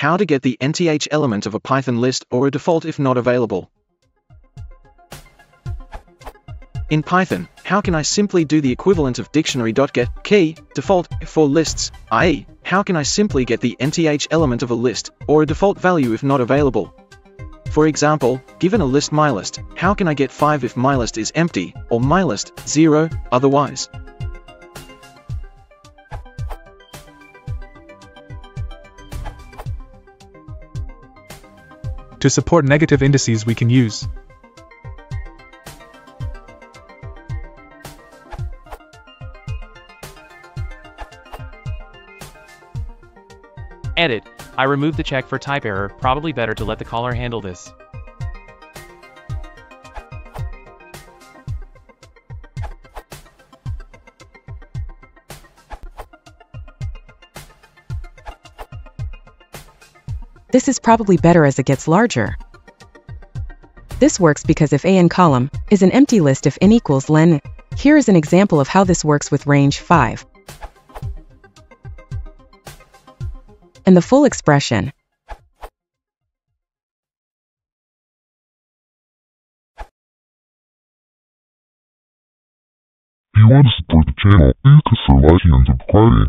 how to get the nth element of a Python list or a default if not available. In Python, how can I simply do the equivalent of dictionary.get key default for lists, i.e., how can I simply get the nth element of a list or a default value if not available? For example, given a list mylist, how can I get 5 if mylist is empty, or mylist 0 otherwise? To support negative indices we can use Edit. I removed the check for type error, probably better to let the caller handle this. This is probably better as it gets larger. This works because if a in column is an empty list if n equals len. Here is an example of how this works with range 5. And the full expression. If you want to support the channel, please consider liking and subscribing.